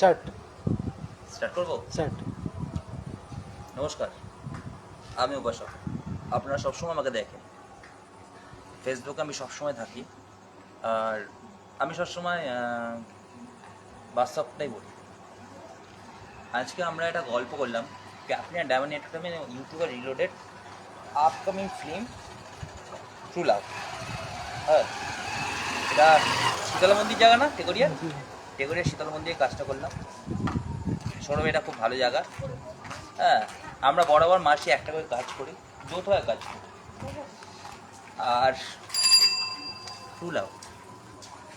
Start করবো। Start. নমস্কার, আমি উপাসক। আপনারা সবসময় আমাকে দেখেন ফেসবুকে, আমি সবসময় থাকি। আর আমি সবসময় বাস্তবটাই বলি। আজকে আমরা একটা গল্প করলাম captain Diamond entertainment YouTuber reloaded upcoming film True লাভ। হ্যাঁ, এটা শীতলা মন্দির জায়গা না, টেগরিয়া শীতলা মন্দিরে কাজটা করলাম। সৌরভ, এটা খুব ভালো জায়গা। হ্যাঁ, আমরা বরাবর মাসে একটা করে কাজ করি, যৌথভাবে কাজ করি। আর ট্রু লাভ,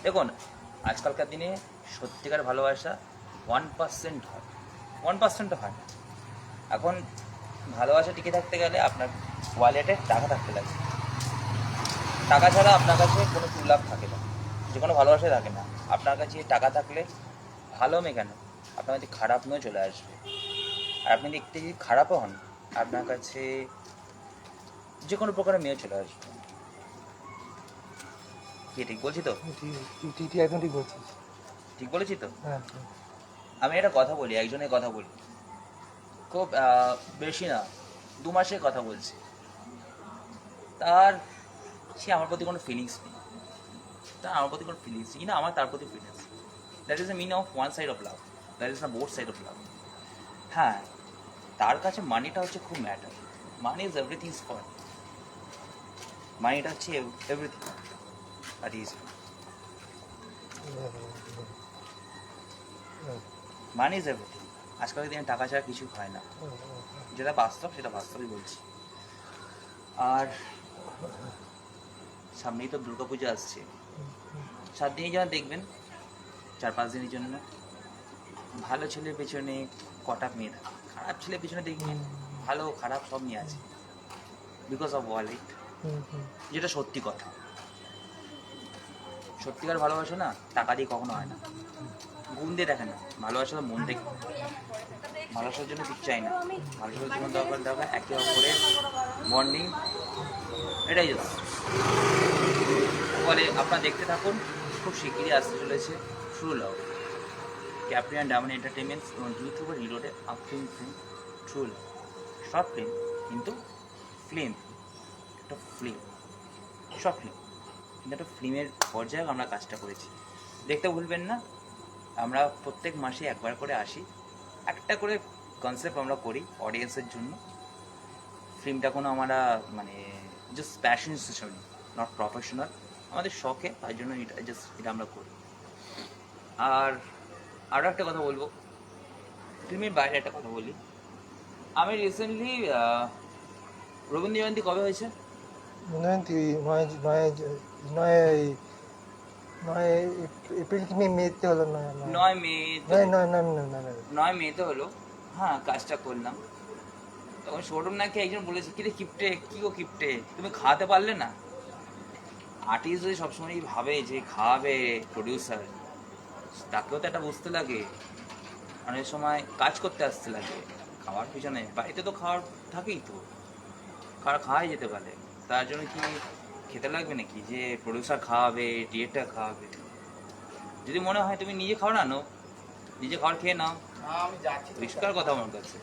দেখুন, আজকালকার দিনে সত্যিকার ভালোবাসা 1% হয়, 1%ও হয় না। এখন ভালোবাসা টিকে থাকতে গেলে আপনার ওয়ালেটে টাকা থাকতে লাগে। টাকা ছাড়া আপনার কাছে কোনো ট্রু লাভ থাকে না, যে কোনো ভালোবাসাই থাকে না। আপনার কাছে টাকা থাকলে ভালো মেয়ে কেন, আপনার কাছে খারাপ মেয়েও চলে আসবে। আর আপনি দেখতে যদি খারাপও হন, আপনার কাছে যে কোনো প্রকারের মেয়ে চলে আসবে। কি ঠিক বলছি তো? ঠিক একদম ঠিক বলছিস। ঠিক বলেছি তো? হ্যাঁ, আমি একটা কথা বলি, একজনের কথা বলি, খুব বেশি না, 2 মাসের কথা বলছি। তার সে আমার প্রতি কোনো ফিলিংস নেই, তার আমার প্রতি কোনো ফিলিংস নেই, না আমার তার প্রতি feelings. That is the meaning of one side of love, that is না বোথ সাইড অফ লাভ। হ্যাঁ, তার কাছে মানিটা হচ্ছে খুব matter. Money is everything for, মানিটা হচ্ছে everything. That is money is everything. আজকালকার দিনে টাকা ছাড়া কিছু হয় না, যেটা বাস্তব সেটা বাস্তবই বলছি। আর সামনেই তো দুর্গা পুজো আসছে, 7 দিনের জন্য দেখবেন, 4-5 দিনের জন্য। ভালো ছেলের পেছনে কটা মেয়ে থাকে, খারাপ ছেলের পেছনে দেখবেন ভালো খারাপ সব নিয়ে আছে, বিকজ অফ ওয়ালেট। যেটা সত্যি কথা, সত্যিকার ভালোবাসা না টাকা দিয়ে কখনো হয় না, গুণ দিয়ে দেখে না। ভালোবাসা তো মন থেকে। ভালোবাসার জন্য কিছু চাই না, ভালোবাসার জন্য দরকার একে অপরের বন্ডিং, এটাই জাস্ট। ফলে আপনারা দেখতে থাকুন, খুব শিগগিরই আসতে চলেছে True Love, Captain Diamond Entertainment এবং ইউটিউবার রিলোডে upcoming film True Love. Short film, কিন্তু ফিল্ম, একটা ফিল্ম, শর্ট ফিল্ম, কিন্তু একটা ফিল্মের পর্যায়ে আমরা কাজটা করেছি। দেখতে ভুলবেন না। আমরা প্রত্যেক মাসে একবার করে আসি, একটা করে কনসেপ্ট আমরা করি অডিয়েন্সের জন্য। ফিল্মটা কোনো আমরা মানে জাস্ট প্যাশন হিসেবে, নট প্রফেশনাল, আমাদের শখে, তার জন্য এটা আমরা করি। আর আরও একটা কথা বলবো, ফিল্মের বাইরে একটা কথা বলি। আমি রিসেন্টলি রবীন্দ্র জয়ন্তী কবে হয়েছে? জয়ন্তী 9 এপ্রিল কি মেতে হলো? 9 মে। 9 মেতে হলো। হ্যাঁ, কাজটা করলাম। তখন সৌরভ নাকি একজন বলেছে, কিরে কিপটে, কি গো কিপটে, তুমি খাওয়াতে পারলে না? আর্টিস্ট যদি সবসময় ভাবে যে খাওয়াবে প্রডিউসার, তাকেও তো একটা বুঝতে লাগে। অনেক সময় কাজ করতে আসতে লাগে, খাওয়ার পিছনে বাড়িতে তো খাওয়ার থাকেই, তো খাওয়াই যেতে পারে। তার জন্য কি খেতে লাগবে নাকি যে প্রডিউসার খাওয়াবে, ডিরেক্টর খাওয়াবে? যদি মনে হয় তুমি নিজে খাও না, নিজে খাবার খেয়ে নাও, পরিষ্কার কথা আমার কাছে।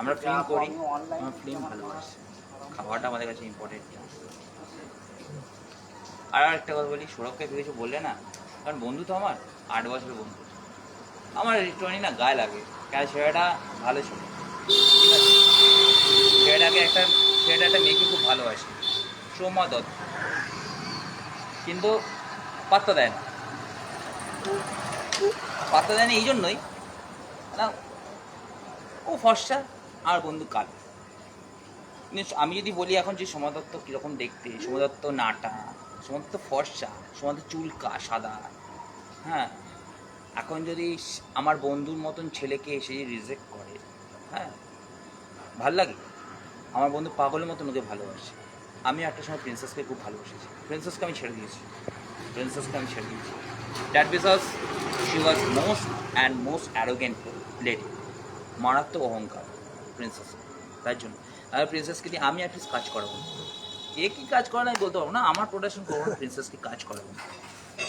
আমরা ফিল্ম করি, আমরা ফিল্ম ভালোবাসি, খাওয়াটা আমাদের কাছে ইম্পর্টেন্ট। আর একটা কথা বলি, সৌরভকে কিছু বললে না, কারণ বন্ধু তো আমার 8 বছরের বন্ধু, আমার একটুখানি না গায়ে লাগে, কেন ছেলেটা ভালো ছিল, ঠিক আছে? ছেলেটা একটা মেয়েকে খুব ভালোবাসে, সৌম্যা দত্ত, কিন্তু পাত্তা দেয় না। পাত্তা দেয় না এই জন্যই না, ও ফর্সা, আর বন্ধু কালো। আমি যদি বলি এখন যে সোমা দত্ত কীরকম দেখতে, সোমা দত্ত নাটা, সোমা দত্ত ফর্সা, সোমা দত্ত চুলকা সাদা। হ্যাঁ, এখন যদি আমার বন্ধুর মতন ছেলেকে এসে রিজেক্ট করে, হ্যাঁ, ভাল লাগে? আমার বন্ধু পাগলের মতন ওকে ভালোবাসে। আমি একটা সময় প্রিন্সেসকে খুব ভালোবেসেছি, প্রিন্সেসকে আমি ছেড়ে দিয়েছি। That because she was most arrogant lady, মারাত্মক অহংকার প্রিন্সেস। তার জন্য আমি প্রিন্সেসকে দিয়ে আমি অ্যাটলিস্ট কাজ করাবো না। কে কী কাজ করে না বলতে পারবো না, আমার প্রোডাকশন কখনো প্রিন্সেসকে কাজ করাবো না।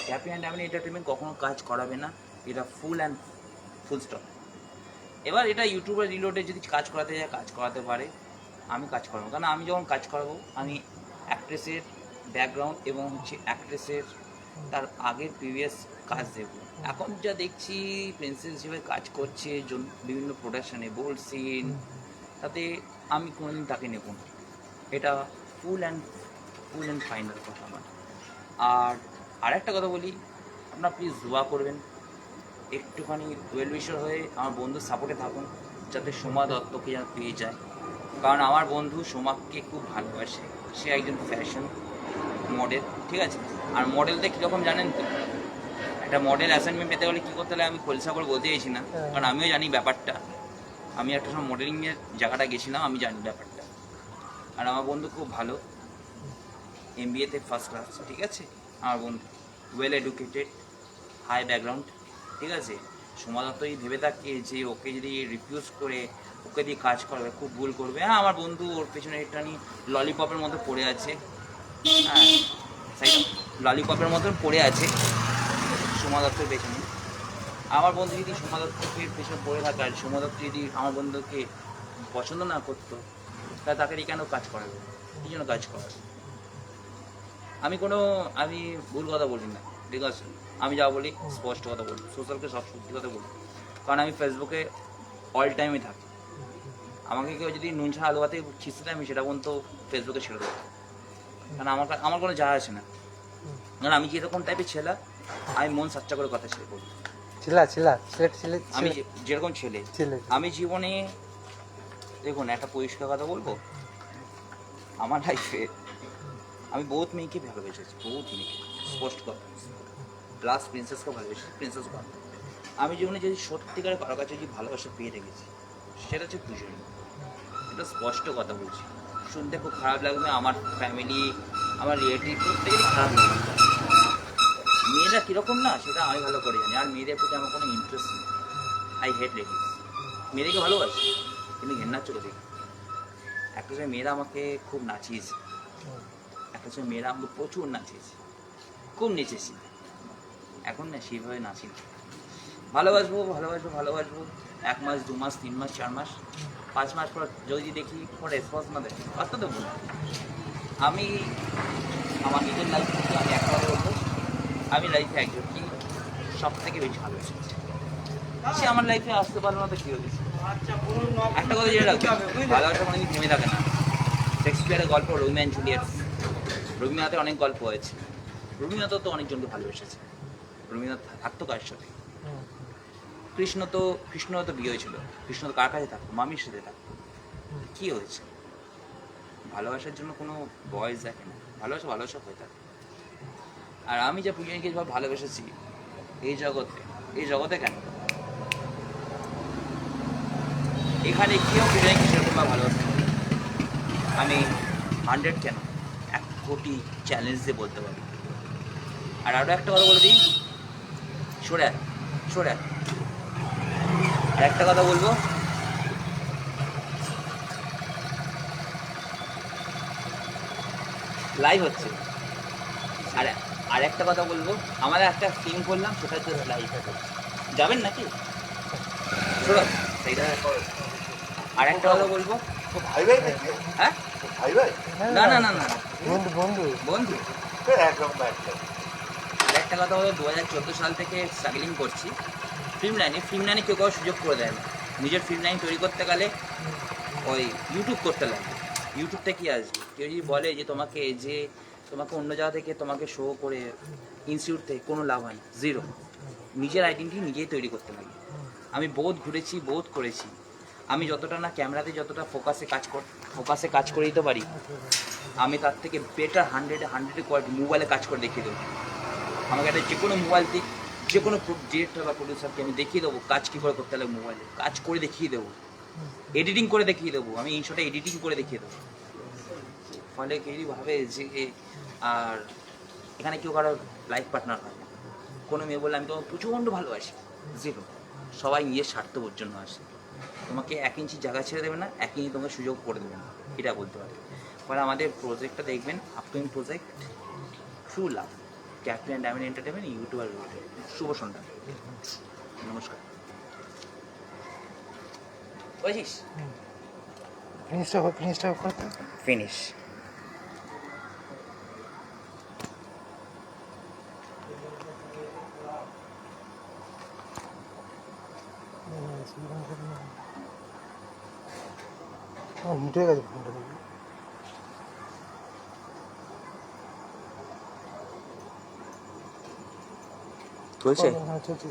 ক্যাপ্টেন ডায়মন্ড এন্টারটেইনমেন্ট কখনো কাজ করাবে না, এটা ফুল অ্যান্ড ফুল স্টপ। এবার এটা ইউটিউবে রিলোডে যদি কাজ করাতে যায় কাজ করাতে পারে, আমি কাজ করাবো। কারণ আমি যখন কাজ করাবো আমি অ্যাক্ট্রেসের ব্যাকগ্রাউন্ড এবং হচ্ছে অ্যাক্ট্রেসের তার আগের প্রিভিয়াস কাজ দেবো। এখন যা দেখছি প্রিন্সেস হিসেবে কাজ করছে বিভিন্ন প্রোডাকশানে বোল্ড সিন, তাতে আমি কোনোদিন তাকে নেব না। এটা ফুল অ্যান্ড ফাইনাল কথা আমার। আর একটা কথা বলি, আপনারা প্লিজ দোয়া করবেন, একটুখানি ওয়েল উইশার হয়ে আমার বন্ধুর সাপোর্টে থাকুন, যাতে সোমা দত্তকে যেন পেয়ে যায়। কারণ আমার বন্ধু সোমাকে খুব ভালোবাসে, সে একজন ফ্যাশন মডেল, ঠিক আছে? আর মডেলতে কীরকম জানেন তো, একটা মডেল অ্যাসাইনমেন্ট পেতে হলে কী করতে হলে আমি খোলসা করে বলতে চাইছি না, কারণ আমিও জানি ব্যাপারটা। আমি একটা সময় মডেলিংয়ের জায়গাটা গেছিলাম, আমি জানি ব্যাপারটা। আর আমার বন্ধু খুব ভালো, MBA-তে ফার্স্ট ক্লাস, ঠিক আছে? আমার বন্ধু ওয়েল এডুকেটেড, হাই ব্যাকগ্রাউন্ড, ঠিক আছে? সোমা দত্তই ভেবে থাকে যে ওকে যদি রিফিউজ করে ওকে দিয়ে কাজ করবে খুব ভুল করবে। হ্যাঁ, আমার বন্ধু ওর পেছনে একটুখানি ললিপপের মতো পড়ে আছে, হ্যাঁ সাইড ললিপপের মতন পড়ে আছে সোমা দত্তের পেছনে। আমার বন্ধু যদি সোমা দত্তকে পেছনে পড়ে থাকে আর সোমা দত্ত যদি আমার বন্ধুকে পছন্দ না করতো, তাহলে তাকে কেন কাজ করাবে, কী জন্য কাজ করাবে? আমি ভুল কথা বলি না, ঠিক আছে? আমি যা বলি স্পষ্ট কথা বলি, সোশ্যালকে সব সত্যি কথা বলি। কারণ আমি ফেসবুকে অল টাইমে থাকি। আমাকে কেউ যদি নুন ছাড়া আলু ভাতে খিস্তে দেয়, আমি সেটা পর্যন্ত ফেসবুকে ছেড়ে দেবো। কারণ আমার কোনো যা আসে না। কারণ আমি যেরকম টাইপের ছেলে, আমি মন সাচ্চা করে কথা ছেড়ে বলি। আমি যেরকম ছেলে, আমি জীবনে দেখুন একটা পরিষ্কার কথা বলবো, আমার লাইফে আমি বহুত মেয়েকে ভালোবেসেছি, বহুত মেয়েকে, স্পষ্ট কথা। প্লাস প্রিন্সেসকে ভালোবেসেছি, প্রিন্সেস ভালো। আমি জীবনে যদি সত্যিকারে কারো কাছে যদি ভালোবাসা পেয়ে রেখেছি, সেটা হচ্ছে দুজনই। এটা স্পষ্ট কথা বলছি। শুনতে খুব খারাপ লাগবে, আমার ফ্যামিলি, আমার রিলেটিভ প্রত্যেকেরই খারাপ লাগবে। মেয়েরা কীরকম না সেটা আমি ভালো করে জানি। আর মেয়েদের প্রতি আমার কোনো ইন্টারেস্ট নেই। I hate ladies. মেয়েদেরকে ভালোবাসি কিন্তু ঘেন্নার চোখে দেখি। একটা সময় মেয়েরা আমাকে খুব নাচিয়েছে, একটা সময় মেয়েরা আমাকে প্রচুর নাচিয়েছে, খুব নেচেছি। এখন না সেইভাবে নাচি না। ভালোবাসবো 1 মাস 2 মাস 3 মাস 4 মাস 5 মাস পর যদি দেখি কোনো রেসপন্স না দেয়, কত দেবো না। আমি আমার নিজের লাইফ থেকে আমি একবারে বলবো, আমি লাইফে একজনকে সব থেকে বেশি ভালোবেসেছি। সে আমার লাইফে আসতে পারলো না তো কী হয়েছে? একটা কথা যেটা রাখবে, ভালোবাসা কোনোদিন থেমে থাকে না। শেক্সপিয়ারের গল্প রোমিও অ্যান্ড জুলিয়েট, রবীন্দ্রনাথের অনেক গল্প হয়েছে। রবীন্দ্রনাথ তো অনেকজনকে ভালোবেসেছে। রবীন্দ্রনাথ থাকতো কার সাথে? কৃষ্ণ তো বিয়ে হয়েছিল। কৃষ্ণ তো কার কাছে থাকতো? মামির সাথে থাকতো। কী হয়েছে? ভালোবাসার জন্য কোনো বয়স দেখে না, ভালোবাসা হয়ে থাকে। আর আমি যা প্রিয়াঙ্কে যেভাবে ভালোবেসেছি এই জগতে কেন এখানে কেউ প্রিয়াঙ্কে সেরকমভাবে ভালোবাসে না। আমি 100 কেন 1 কোটি চ্যালেঞ্জ দিয়ে বলতে পারি। আর আরও একটা কথা বলে দিই, সরে আর একটা কথা বলবো, লাইভ হচ্ছে। আর একটা কথা বলবো, আমরা একটা ফিল্ম করলাম, সেটা হচ্ছে লাইভ যাবেন নাকি? শোনো সেইটা। আর একটা কথা বলবো, ভাই ভাই হ্যাঁ ভাই ভাই না বন্ধু একদম আর একটা কথা বলবো, 2014 সাল থেকে স্ট্রাগলিং করছি ফিল্ম লাইনে কেউ কারো সুযোগ করে দেয় না। নিজের ফিল্ম লাইন তৈরি করতে গেলে ওই ইউটিউব করতে লাগে। ইউটিউব থেকে আসবে, কেউ যদি বলে যে তোমাকে অন্য জায়গা থেকে তোমাকে শো করে ইনস্টিটিউট থেকে, কোনো লাভ হয় না, জিরো। নিজের আইডেন্টিটি নিজেই তৈরি করতে লাগে। আমি বহুত ঘুরেছি, বহুত করেছি। আমি যতটা না ক্যামেরাতে যতটা ফোকাসে কাজ করে দিতে পারি, আমি তার থেকে বেটার 100 কোয়ালিটি মোবাইলে কাজ করে দেখিয়ে দেবো। আমাকে একটা যে কোনো মোবাইল দিক, যে কোনো ডিরেক্টর বা প্রডিউসারকে আমি দেখিয়ে দেবো কাজ কী করে করতে হবে, মোবাইলে কাজ করে দেখিয়ে দেবো, এডিটিং করে দেখিয়ে দেবো। আমি ইনশটে এডিটিং করে দেখিয়ে দেবো। ফলে কেউ যদি ভাবে যে আর এখানে কেউ কারোর লাইফ পার্টনার হয় না। কোনো মেয়ে বললে আমি তোমাকে প্রচণ্ড ভালোবাসি, জিরো। সবাই নিজের স্বার্থবোধের জন্য আসে। তোমাকে 1 ইঞ্চি জায়গা ছেড়ে দেবে না, 1 ইঞ্চি তোমাকে সুযোগ করে দেবে না, এটা বলতে পারে। ফলে আমাদের প্রজেক্টটা দেখবেন, upcoming project True Love, Captain Diamond Entertainment, YouTuber. শুভ সন্ধ্যা, নমস্কার। বুঝিস ফিনিশটা করতে ফিনিশ হিট হয়ে গেছে ফোনটা দেখি চলছে হ্যাঁ চলছে